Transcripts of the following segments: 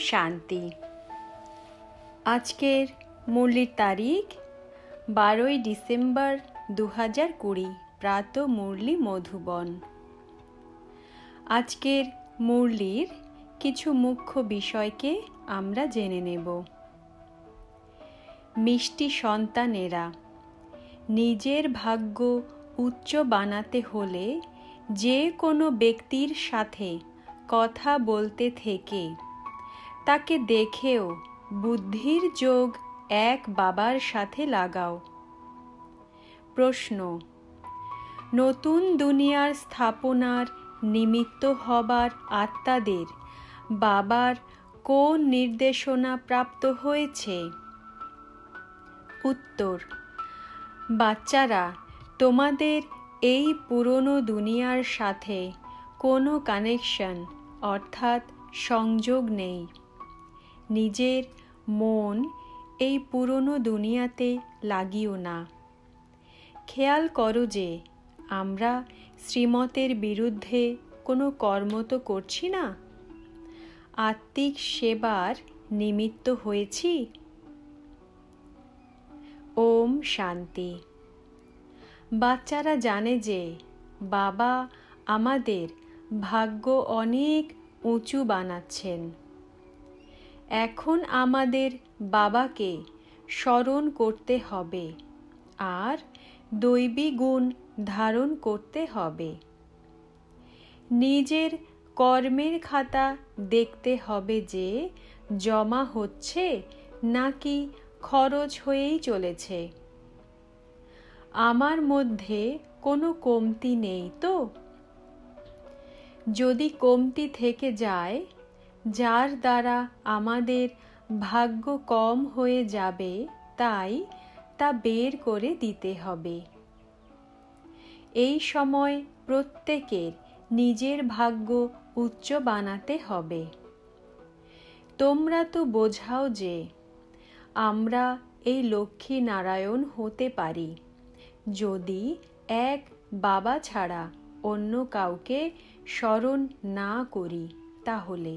শান্তি। আজকের মুরলির তারিখ 12 ডিসেম্বর 2020, প্রাত মুরলি মধুবন। আজকের মুরলির কিছু মুখ্য বিষয়কে আমরা জেনে নেব। মিষ্টি সন্তানেরা, নিজের ভাগ্য উচ্চ বানাতে হলে যে কোনো ব্যক্তির সাথে কথা বলতে থেকে তাকে দেখেও বুদ্ধির যোগ এক বাবার সাথে লাগাও। প্রশ্ন: নতুন দুনিয়ার স্থাপনার নিমিত্ত হবার আত্মাদের বাবার কোন নির্দেশনা প্রাপ্ত হয়েছে? উত্তর: বাচ্চারা, তোমাদের এই পুরনো দুনিয়ার সাথে কোনো কানেকশন অর্থাৎ সংযোগ নেই। নিজের মন এই পুরনো দুনিয়াতে লাগিও না। খেয়াল করো যে আমরা শ্রীমতের বিরুদ্ধে কোনো কর্ম তো করছি না। আত্মিক সেবার নিমিত্ত হয়েছি। ওম শান্তি। বাচ্চারা জানে যে বাবা আমাদের ভাগ্য অনেক উঁচু বানাচ্ছেন। এখন আমাদের বাবাকে স্মরণ করতে হবে আর দৈবী গুণ ধারণ করতে হবে। নিজের কর্মের খাতা দেখতে হবে যে জমা হচ্ছে নাকি খরচ হয়েই চলেছে। আমার মধ্যে কোনো কমতি নেই তো? যদি কমতি থেকে যায়, যার দ্বারা আমাদের ভাগ্য কম হয়ে যাবে, তাই তা বের করে দিতে হবে। এই সময় প্রত্যেকের নিজের ভাগ্য উচ্চ বানাতে হবে। তোমরা তো বোঝাও যে আমরা এই লক্ষ্মী নারায়ণ হতে পারি যদি এক বাবা ছাড়া অন্য কাউকে স্মরণ না করি। তাহলে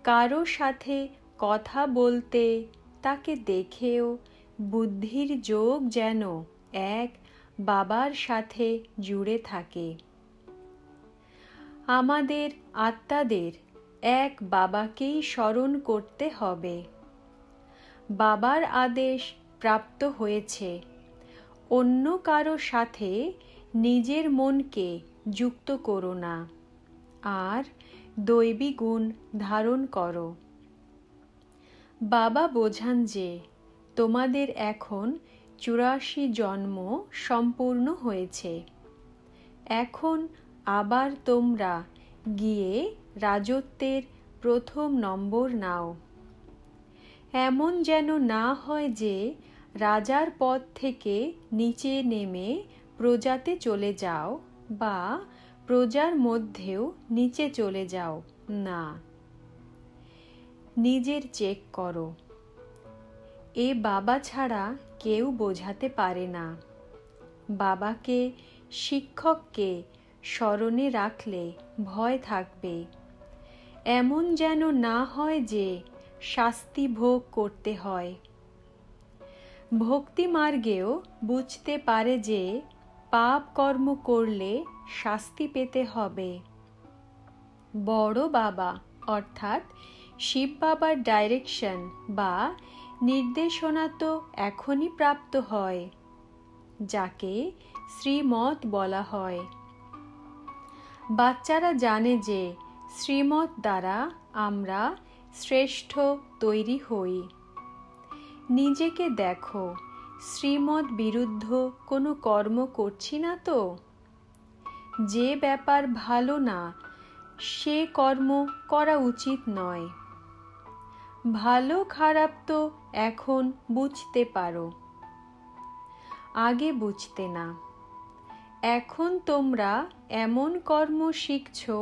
কারো সাথে কথা বলতে তাকে দেখেও বুদ্ধির যোগ যেন এক বাবার সাথে জুড়ে থাকে। আমাদের আত্মাদের এক বাবাকেই স্মরণ করতে হবে। বাবার আদেশ প্রাপ্ত হয়েছে, অন্য কারো সাথে নিজের মনকে যুক্ত করো না আর দৈবী গুণ ধারণ করো। বাবা বোঝান যে তোমাদের এখন 84 জন্ম সম্পূর্ণ হয়েছে। এখন আবার তোমরা গিয়ে রাজত্বের প্রথম নম্বর নাও। এমন যেন না হয় যে রাজার পদ থেকে নিচে নেমে প্রজাতে চলে যাও বা প্রজার মধ্যেও নিচে চলে যাও না। নিজের চেক করো। এ বাবা ছাড়া কেউ বোঝাতে পারে না। বাবাকে, শিক্ষককে স্মরণে রাখলে ভয় থাকবে। এমন যেন না হয় যে শাস্তি ভোগ করতে হয়। ভক্তি মার্গেও বুঝতে পারে যে পাপ কর্ম করলে শাস্তি পেতে হবে। বড় বাবা অর্থাৎ শিব বাবার ডাইরেকশন বা নির্দেশনা তো এখনই প্রাপ্ত হয়, যাকে শ্রীমত বলা হয়। বাচ্চারা জানে যে শ্রীমত দ্বারা আমরা শ্রেষ্ঠ তৈরি হই। নিজেকে দেখো, শ্রীমত বিরুদ্ধ কোনো কর্ম করছি না তো? যে ব্যাপার ভালো না সে কর্ম করা উচিত নয়। ভালো খারাপ তো এখন বুঝতে পারো, আগে বুঝতে না। এখন তোমরা এমন কর্ম শিখছো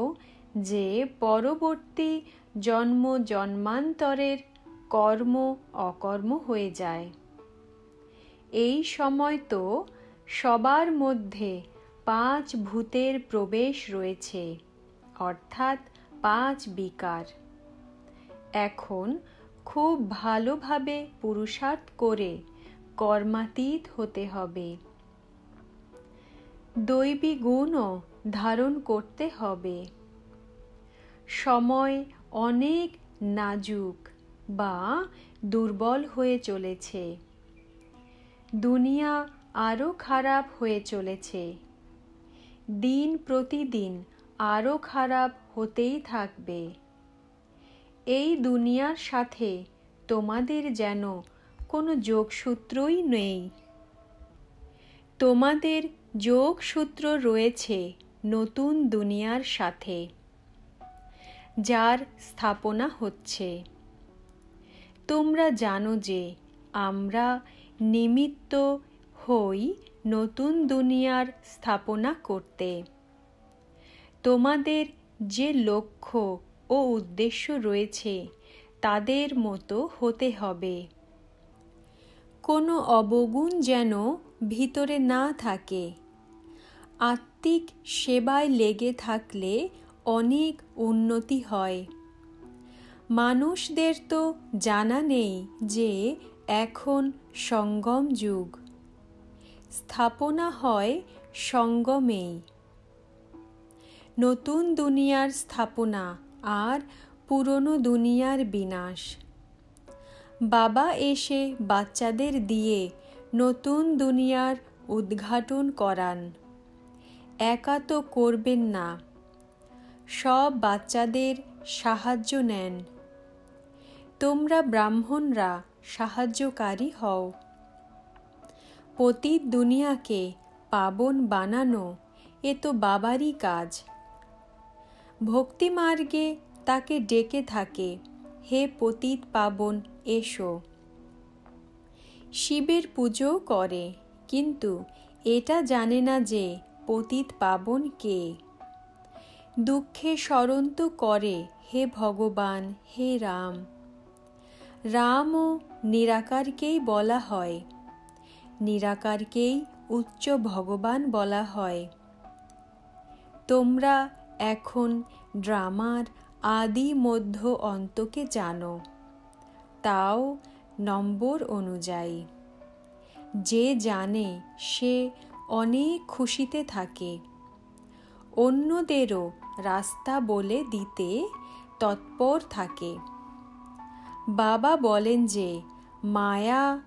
যে পরবর্তী জন্ম জন্মান্তরের কর্ম অকর্ম হয়ে যায়। এই সময় তো সবার মধ্যে 5 ভূতের প্রবেশ রয়েছে, অর্থাৎ 5 বিকার। এখন খুব ভালোভাবে পুরুষার্থ করে কর্মাতীত হতে হবে। দৈবী গুণও ধারণ করতে হবে। সময় অনেক নাজুক বা দুর্বল হয়ে চলেছে। দুনিয়া আরও খারাপ হয়ে চলেছে। দিন প্রতিদিন আরও খারাপ হতেই থাকবে। এই দুনিয়ার সাথে তোমাদের যেন কোনো যোগসূত্রই নেই। তোমাদের যোগসূত্র রয়েছে নতুন দুনিয়ার সাথে, যার স্থাপনা হচ্ছে। তোমরা জানো যে আমরা নিমিত্ত হই নতুন দুনিয়ার স্থাপনা করতে। তোমাদের যে লক্ষ্য ও উদ্দেশ্য রয়েছে তাদের মতো হতে হবে। কোনো অবগুণ যেন ভিতরে না থাকে। আত্মিক সেবায় লেগে থাকলে অনেক উন্নতি হয়। মানুষদের তো জানা নেই যে এখন সঙ্গম যুগ। স্থাপনা হয় সঙ্গমেই। নতুন দুনিয়ার স্থাপনা আর পুরনো দুনিয়ার বিনাশ। বাবা এসে বাচ্চাদের দিয়ে নতুন দুনিয়ার উদ্ঘাটন করান। একা তো করবেন না, সব বাচ্চাদের সাহায্য নেন। তোমরা ব্রাহ্মণরা সাহায্যকারী হও। পতিত দুনিয়াকে পাবন বানানো এ তো বাবারই কাজ। ভক্তিমার্গে তাকে ডেকে থাকে, হে পতিত পাবন এসো। শিবের পুজো করে, কিন্তু এটা জানে না যে পতিত পাবন কে। দুঃখে স্মরণ তো করে, হে ভগবান, হে রাম। রাম ও নিরাকারকেই বলা হয়। নিরাকারকেই উচ্চ ভগবান বলা হয়। তোমরা এখন ড্রামার আদি মধ্য অন্তকে জানো, তাও নম্বর অনুযায়ী। যে জানে সে অনেক খুশিতে থাকে। অন্যদেরও রাস্তা বলে দিতে তৎপর থাকে। বাবা বলেন যে মায়া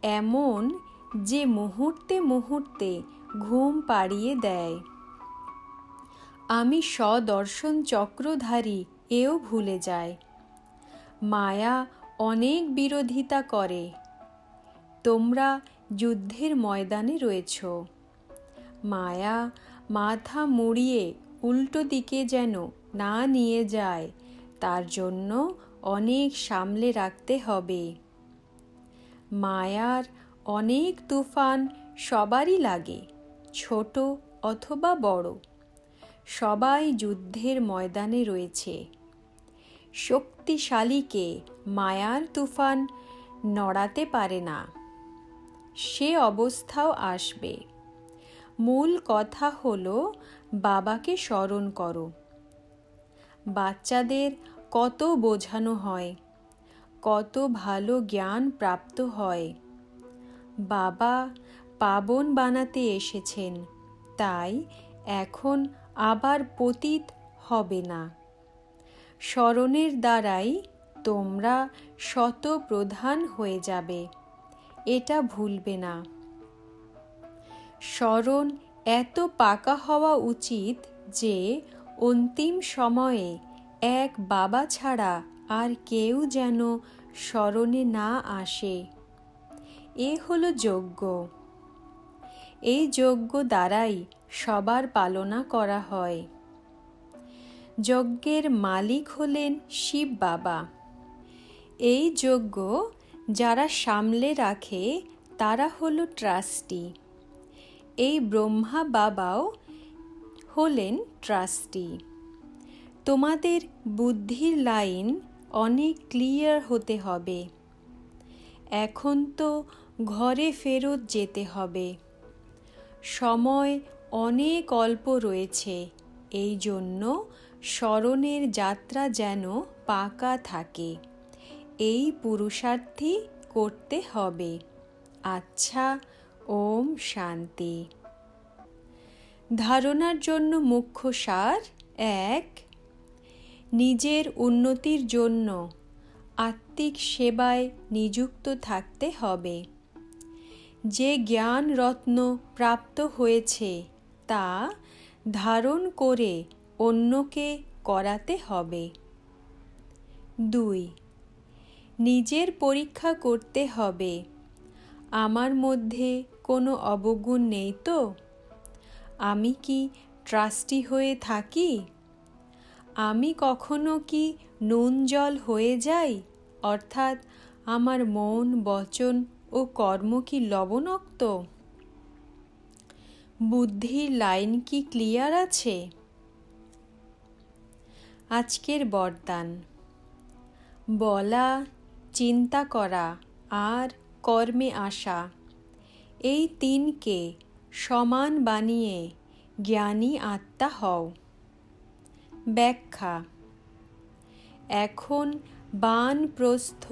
এমন যে মুহূর্তে মুহূর্তে ঘুম পাড়িয়ে দেয়। আমি সদর্শন চক্রধারী এও ভুলে যায়। মায়া অনেক বিরোধিতা করে। তোমরা যুদ্ধের ময়দানে রয়েছ। মায়া মাথা মুড়িয়ে উল্টো দিকে যেন না নিয়ে যায়, তার জন্য অনেক সামলে রাখতে হবে। মায়ার অনেক তুফান সবারই লাগে, ছোট অথবা বড়। সবাই যুদ্ধের ময়দানে রয়েছে। শক্তিশালীকে মায়ার তুফান নড়াতে পারে না। সে অবস্থাও আসবে। মূল কথা হলো বাবাকে স্মরণ করো। বাচ্চাদের কত বোঝানো হয়, কত ভালো জ্ঞান প্রাপ্ত হয়। বাবা পাবন বানাতে এসেছেন, তাই এখন আবার পতিত হবে না। স্মরণের দ্বারাই তোমরা শতপ্রধান হয়ে যাবে, এটা ভুলবে না। স্মরণ এত পাকা হওয়া উচিত যে অন্তিম সময়ে এক বাবা ছাড়া আর কেউ যেন স্মরণে না আসে। এ হলো যজ্ঞ। এই যজ্ঞ দ্বারাই সবার পালনা করা হয়। যজ্ঞের মালিক হলেন শিব বাবা। এই যজ্ঞ যারা সামলে রাখে তারা হলো ট্রাস্টি। এই ব্রহ্মা বাবাও হলেন ট্রাস্টি। তোমাদের বুদ্ধির লাইন অনেক ক্লিয়ার হতে হবে। এখন তো ঘরে ফেরত যেতে হবে। সময় অনেক অল্প রয়েছে, এই জন্য স্মরণের যাত্রা যেন পাকা থাকে। এই পুরুষার্থই করতে হবে। আচ্ছা, ওম শান্তি। ধারণার জন্য মুখ্য সার: 1. নিজের উন্নতির জন্য আত্মিক সেবায় নিযুক্ত থাকতে হবে। যে জ্ঞান রত্ন প্রাপ্ত হয়েছে তা ধারণ করে অন্যকে করাতে হবে। 2. নিজের পরীক্ষা করতে হবে, আমার মধ্যে কোনো অবগুণ নেই তো? আমি কি ট্রাস্টি হয়ে থাকি? আমি কখনো কি নুন জল হয়ে যাই, অর্থাৎ আমার মন, বচন ও কর্ম কি লবণাক্ত? বুদ্ধির লাইন কি ক্লিয়ার আছে? আজকের বরদান: বলা, চিন্তা করা আর কর্মে আসা, এই তিনকে সমান বানিয়ে জ্ঞানী আত্মা হও। ব্যাখ্যা: এখন বানপ্রস্থ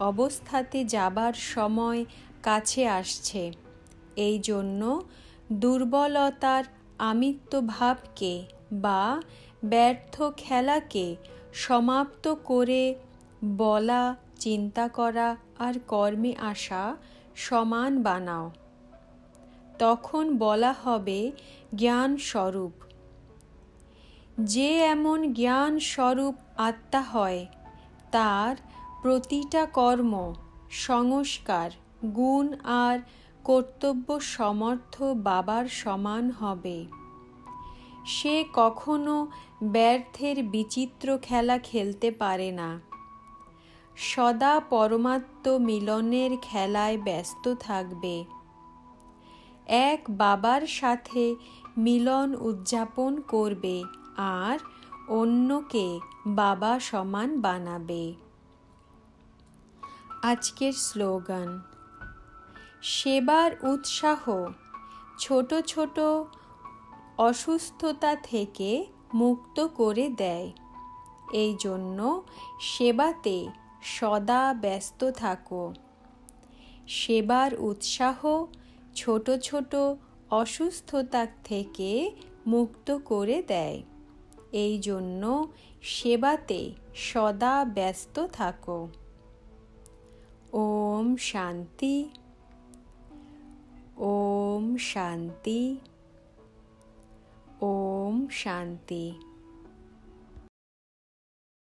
অবস্থাতে যাবার সময় কাছে আসছে। এই জন্য দুর্বলতার আমিত্বভাবকে বা ব্যর্থ খেলাকে সমাপ্ত করে বলা, চিন্তা করা আর কর্মে আসা সমান বানাও। তখন বলা হবে জ্ঞান স্বরূপ। যে এমন জ্ঞান স্বরূপ আত্মা হয় তার প্রতিটা কর্ম, সংস্কার, গুণ আর কর্তব্য সমর্থ বাবার সমান হবে। সে কখনো ব্যর্থের বিচিত্র খেলা খেলতে পারে না। সদা পরমাত্ম মিলনের খেলায় ব্যস্ত থাকবে। এক বাবার সাথে মিলন উদযাপন করবে আর অন্যকে বাবা সমান বানাবে। আজকের স্লোগান: সেবার উৎসাহ ছোট ছোট অসুস্থতা থেকে মুক্ত করে দেয়। এই জন্য সেবাতে সদা ব্যস্ত থাকো। সেবার উৎসাহ ছোট ছোট অসুস্থতা থেকে মুক্ত করে দেয়। এই জন্য সেবাতে সদা ব্যস্ত থাকো। ওম শান্তি, ওম শান্তি, ওম শান্তি।